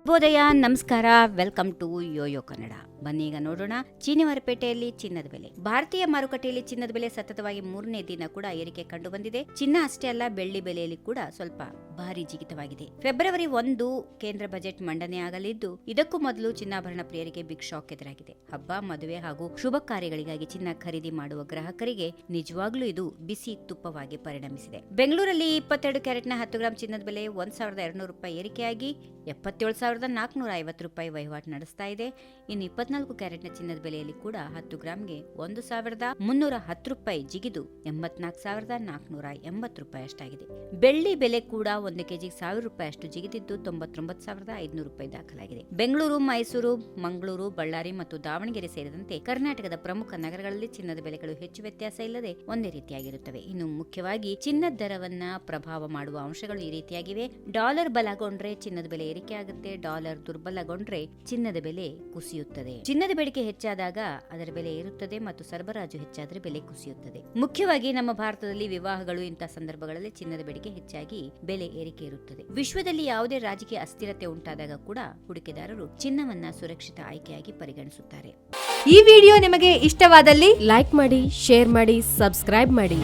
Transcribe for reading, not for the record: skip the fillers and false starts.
ಶುಭೋದಯ, ನಮಸ್ಕಾರ, welcome to Yoyo Kannada. ಬನ್ನಿ ಈಗ ನೋಡೋಣ ಚೀನಿವಾರಪೇಟೆಯಲ್ಲಿ ಚಿನ್ನದ ಬೆಲೆ. ಭಾರತೀಯ ಮಾರುಕಟ್ಟೆಯಲ್ಲಿ ಚಿನ್ನದ ಬೆಲೆ ಸತತವಾಗಿ 3ನೇ ದಿನ ಕೂಡ ಏರಿಕೆ ಕಂಡು ಬಂದಿದೆ. ಚಿನ್ನ ಅಷ್ಟೇ ಅಲ್ಲ, ಬೆಳ್ಳಿ ಬೆಲೆಯಲ್ಲಿ ಕೂಡ ಸ್ವಲ್ಪ ಭಾರಿ ಜಿಗಿತವಾಗಿದೆ. ಫೆಬ್ರವರಿ 1 ಕೇಂದ್ರ ಬಜೆಟ್ ಮಂಡನೆ ಆಗಲಿದ್ದು, ಇದಕ್ಕೂ ಮೊದಲು ಚಿನ್ನಾಭರಣ ಪ್ರಿಯರಿಗೆ ಬಿಗ್ ಶಾಕ್ ಎದುರಾಗಿದೆ. ಹಬ್ಬ, ಮದುವೆ ಹಾಗೂ ಶುಭ ಕಾರ್ಯಗಳಿಗಾಗಿ ಚಿನ್ನ ಖರೀದಿ ಮಾಡುವ ಗ್ರಾಹಕರಿಗೆ ನಿಜವಾಗ್ಲೂ ಇದು ಬಿಸಿ ತುಪ್ಪವಾಗಿ ಪರಿಣಮಿಸಿದೆ. ಬೆಂಗಳೂರಲ್ಲಿ 22 ಕ್ಯಾರೆಟ್ನ 10 ಗ್ರಾಂ ಚಿನ್ನದ ಬೆಲೆ 1,200 ರೂಪಾಯಿ ಏರಿಕೆಯಾಗಿ 77,450 ರೂಪಾಯಿ ವಹಿವಾಟು ನಡೆಸ್ತಾ ಇದೆ. ಇನ್ನು 24 ಕ್ಯಾರೆಟ್ನ ಚಿನ್ನದ ಬೆಲೆಯಲ್ಲಿ ಕೂಡ 10 ಗ್ರಾಂಗೆ 1,310 ರೂಪಾಯಿ ಜಿಗಿದು 84,480 ರೂಪಾಯಿ ಅಷ್ಟಾಗಿದೆ. ಬೆಳ್ಳಿ ಬೆಲೆ ಕೂಡ 1 ಕೆಜಿಗೆ 1,000 ರೂಪಾಯಿ ಅಷ್ಟು ಜಿಗಿದಿದ್ದು 99,500 ರೂಪಾಯಿ ದಾಖಲಾಗಿದೆ. ಬೆಂಗಳೂರು, ಮೈಸೂರು, ಮಂಗಳೂರು, ಬಳ್ಳಾರಿ ಮತ್ತು ದಾವಣಗೆರೆ ಸೇರಿದಂತೆ ಕರ್ನಾಟಕದ ಪ್ರಮುಖ ನಗರಗಳಲ್ಲಿ ಚಿನ್ನದ ಬೆಲೆಗಳು ಹೆಚ್ಚು ವ್ಯತ್ಯಾಸ ಇಲ್ಲದೆ ಒಂದೇ ರೀತಿಯಾಗಿರುತ್ತವೆ. ಇನ್ನು ಮುಖ್ಯವಾಗಿ ಚಿನ್ನದ ದರವನ್ನ ಪ್ರಭಾವ ಮಾಡುವ ಅಂಶಗಳು ಈ ರೀತಿಯಾಗಿವೆ. ಡಾಲರ್ ಬಲಗೊಂಡ್ರೆ ಚಿನ್ನದ ಬೆಲೆ ಏರಿಕೆ ಆಗುತ್ತೆ. ಡಾಲರ್ ದುರ್ಬಲಗೊಂಡ್ರೆ ಚಿನ್ನದ ಬೆಲೆ ಕುಸಿಯುತ್ತದೆ. ಚಿನ್ನದ ಬೇಡಿಕೆ ಹೆಚ್ಚಾದಾಗ ಅದರ ಬೆಲೆ ಏರುತ್ತದೆ ಮತ್ತು ಸರಬರಾಜು ಹೆಚ್ಚಾದರೆ ಬೆಲೆ ಕುಸಿಯುತ್ತದೆ. ಮುಖ್ಯವಾಗಿ ನಮ್ಮ ಭಾರತದಲ್ಲಿ ವಿವಾಹಗಳು ಇಂತಹ ಸಂದರ್ಭಗಳಲ್ಲಿ ಚಿನ್ನದ ಬೇಡಿಕೆ ಹೆಚ್ಚಾಗಿ ಬೆಲೆ ಏರಿಕೆ ಇರುತ್ತದೆ. ವಿಶ್ವದಲ್ಲಿ ಯಾವುದೇ ರಾಜಕೀಯ ಅಸ್ಥಿರತೆ ಉಂಟಾದಾಗ ಕೂಡ ಹೂಡಿಕೆದಾರರು ಚಿನ್ನವನ್ನ ಸುರಕ್ಷಿತ ಆಯ್ಕೆಯಾಗಿ ಪರಿಗಣಿಸುತ್ತಾರೆ. ಈ ವಿಡಿಯೋ ನಿಮಗೆ ಇಷ್ಟವಾದಲ್ಲಿ ಲೈಕ್ ಮಾಡಿ, ಶೇರ್ ಮಾಡಿ, ಸಬ್ಸ್ಕ್ರೈಬ್ ಮಾಡಿ.